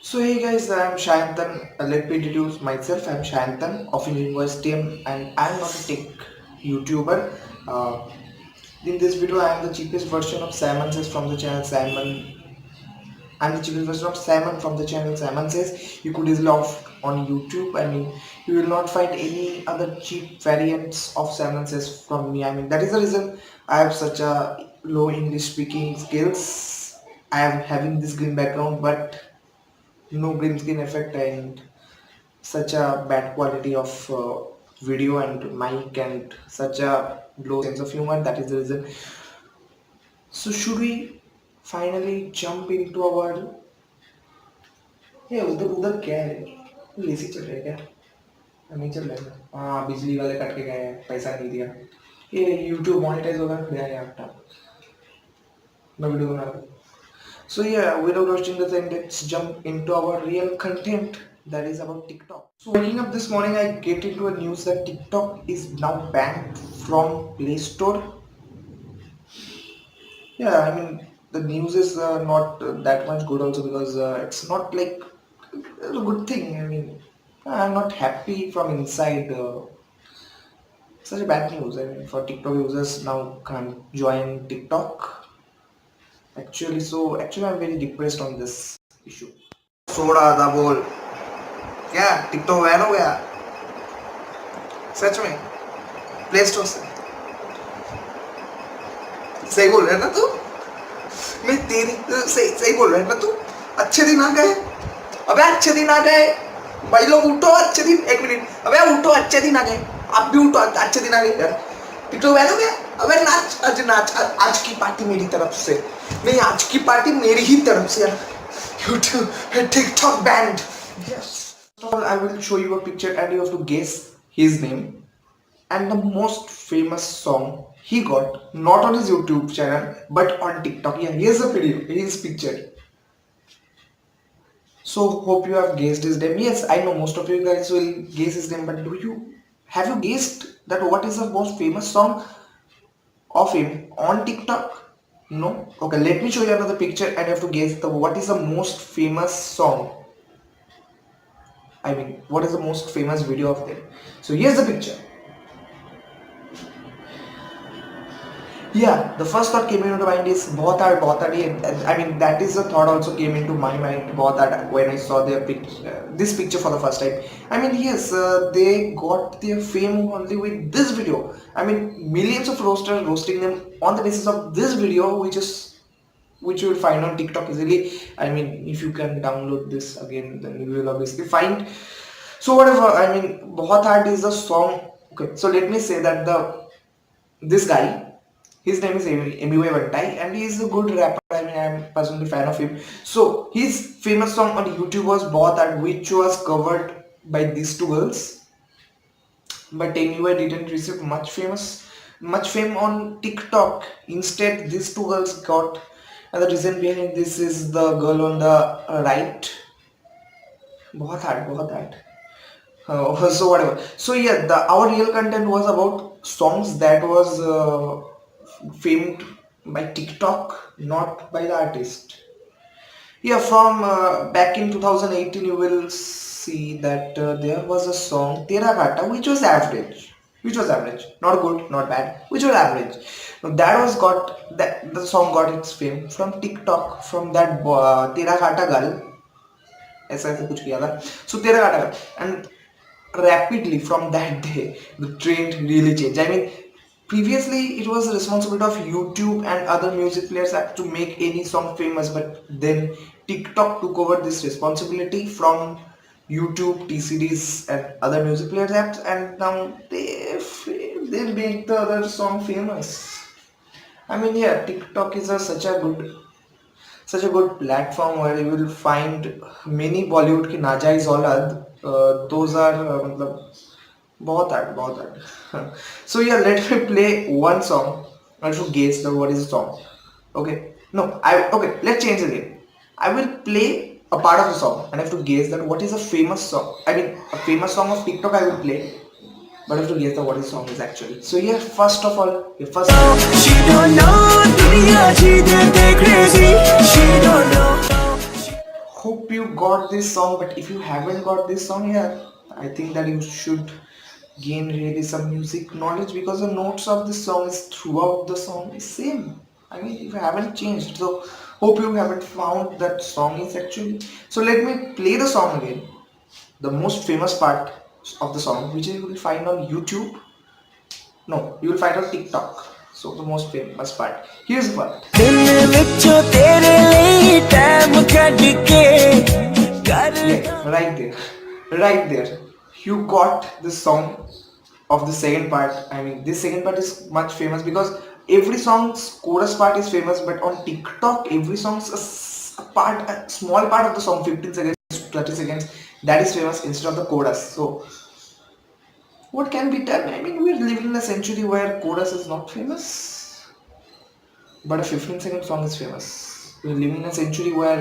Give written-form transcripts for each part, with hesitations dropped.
So hey guys, I am Shayantan. Let me introduce myself. I am Shayantan of Indian Voice team, and I am not a tech YouTuber. Uh, in this video, I am the cheapest version of Simon Says from the channel Simon. I'm the cheapest version of Simon from the channel Simon Says. You could easily off on YouTube. You will not find any other cheap variants of Simon Says from me. That is the reason I have such a low English speaking skills. I am having this green background, but no green screen effect and such a bad quality of video and mic and such a low sense of humor. That is the reason. So should we finally jump into our ये उधर उधर क्या है लेसी चल रहा है क्या नहीं चल रहा है हाँ बिजली वाले कट के गए हैं पैसा नहीं दिया ये YouTube मोनेटाइज होगा गया है आपका मैं वीडियो बना रहा हूँ. So yeah, without wasting the time, let's jump into our real content that is about TikTok. So waking up this morning, I get into a news that TikTok is now banned from Play Store. Yeah, the news is not that much good also because it's not like a good thing. I'm not happy from inside. Such a bad news. For TikTok users now can't join TikTok. Actually I'm very depressed on this issue. Soda था बोल क्या TikTok ban हो गया सच में play store से सही बोल रहा है ना तू मैं तेरी सही सही बोल रहा है ना तू अच्छे दिन आ गए अबे अच्छे दिन आ गए भाई लोग उठो अच्छे दिन एक मिनट अबे उठो अच्छे दिन आ गए आप भी उठो अच्छे दिन आ गए यार टिकटॉक बैन हो गया अबे नाच आज नाच आज की पार्टी मेरी तरफ से नहीं आज की पार्टी मेरी ही तरफ से यार YouTube TikTok banned. Yes. So I will show you a picture and you have to guess his name and the most famous song he got not on his YouTube channel but on TikTok. Yeah, here's the video. Here's picture. So hope you have guessed his name. Yes, I know most of you guys will guess his name, but have you guessed that what is the most famous song of him on TikTok? No? Okay, let me show you another picture and you have to guess what is the most famous song. What is the most famous video of them. So here's the picture. Yeah, the first thought came into mind is बहुत hard. That is the thought also came into my mind बहुत hard when I saw their this picture for the first time. Yes, they got their fame only with this video. Millions of roasters roasting them on the basis of this video, which you will find on TikTok easily. If you can download this again, then you will obviously find. So whatever. बहुत hard is the song. Okay, so let me say that this guy. His name is Emiway Vantai and he is a good rapper. I'm personally a fan of him. So his famous song on YouTube was Bahut Hard, which was covered by these two girls. But Emiway didn't receive much fame on TikTok. Instead, these two girls got, and the reason behind this is the girl on the right. Bahut hard. So whatever. So yeah, our real content was about songs that was famed by TikTok, not by the artist. Yeah, from back in 2018 you will see that there was a song Tera Gata which was average, not good, not bad, which was average. Now the song got its fame from TikTok, from that Tera Gata girl ऐसा कुछ किया था. So Tera Gata girl, and rapidly from that day the trend really changed. Previously it was the responsibility of YouTube and other music players to make any song famous, but then TikTok took over this responsibility from YouTube, TCDs and other music players apps, and now they make the other song famous. Yeah, TikTok is such a good platform where you will find many Bollywood ki najaiz aulad. Those are बहुत hard. So yeah, let me play one song. I should guess what is the song. Okay, let's change it again. I will play a part of the song and I have to guess that what is a famous song. A famous song of TikTok I will play, but I have to guess that what the song is actually. So yeah, first of all, she don't know, dunia, she crazy. She don't know. Hope hope you got this song, but if you haven't got this song, yeah, I think that you should gain really some music knowledge because the notes of the song is throughout the song is same. I mean, if you haven't changed, so hope you haven't found that song is actually. So let me play the song again. The most famous part of the song, which you will find on YouTube. No, you will find on TikTok. So the most famous part. Here's the part. Yeah, right there. Right there. You got the song of the second part. I mean, this second part is much famous because every song's chorus part is famous, but on TikTok, every song's a small part of the song, 15 seconds, 30 seconds, that is famous instead of the chorus. So, what can be done? I mean, we're living in a century where chorus is not famous, but a 15-second song is famous. We're living in a century where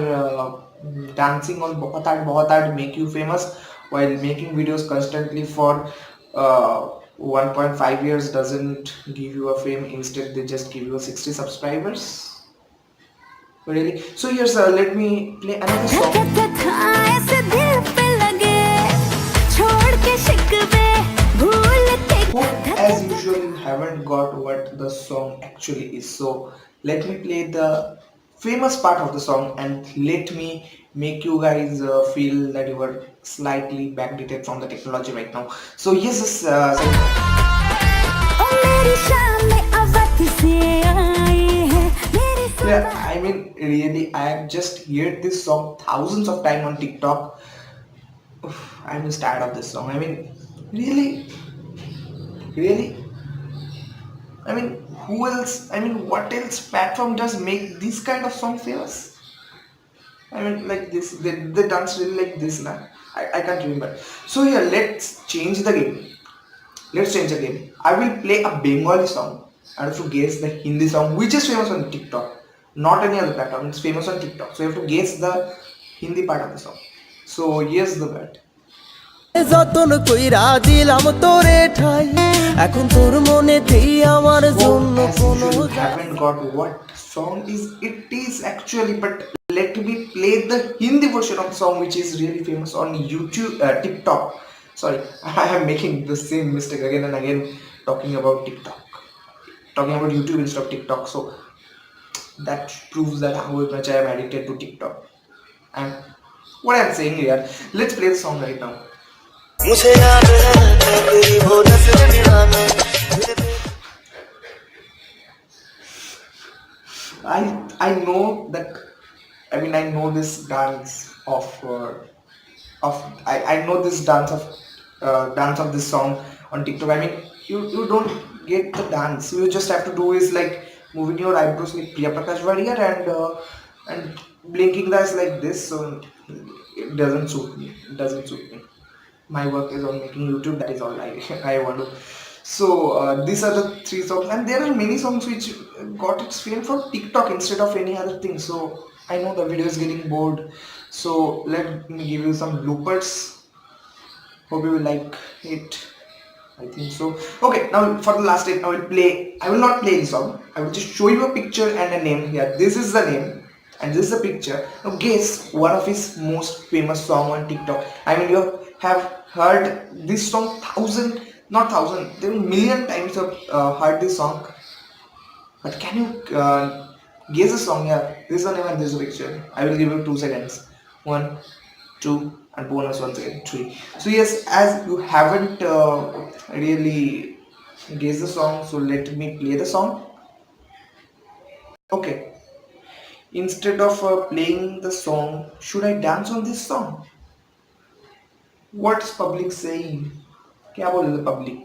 dancing on बहुत hard make you famous, while making videos constantly for 1.5 years doesn't give you a fame. Instead, they just give you 60 subscribers. Really? So here's let me play another song. Hope as usual you haven't got what the song actually is. So let me play the famous part of the song and let me make you guys feel that you are slightly backdated from the technology right now. So yes, yeah, I mean really, I have just heard this song thousands of times on TikTok. Oof, I'm just tired of this song. I mean, really, really. I mean, who else? I mean, what else platform does make this kind of song famous? I mean, like this, they dance really like this, na? I can't remember. So here, let's change the game. Let's change the game. I will play a Bengali song. I have to guess the Hindi song, which is famous on TikTok, not any other platform. It's famous on TikTok. So you have to guess the Hindi part of the song. So here's the word. যতন কইরা দিলাম তোরে ঠাই এখন তোর মনেতেই আমার জন্য কোনো haven't got what song is it is actually, but let me play the Hindi version of the song which is really famous on YouTube, TikTok. Sorry, I am making the same mistake again and again talking about TikTok, talking about YouTube instead of TikTok. So that proves that how much I am addicted to TikTok. And what I am saying here, let's play the song right now. I know that, I mean, I know this dance of I know this dance of this song on TikTok. I mean, you don't get the dance. You just have to do is like moving your eyebrows like Priya Prakash Varia and blinking the eyes like this. So it doesn't suit me. It doesn't suit me. My work is on making YouTube. That is all I want to. So these are the three songs, and there are many songs which got its fame from TikTok instead of any other thing. So I know the video is getting bored. So let me give you some bloopers. Hope you will like it. I think so. Okay, now for the last time, I will not play the song. I will just show you a picture and a name here. This is the name and this is the picture. Now guess one of his most famous song on TikTok. I mean, you have heard this song not thousand, there are million times you have heard this song. But can you guess the song here? This is the name and this is the picture. I will give you 2 seconds. 1, 2, and bonus 1 second, 3. So yes, as you haven't really guessed the song, so let me play the song. Okay. Instead of playing the song, should I dance on this song? What's public saying? क्या बोले the public?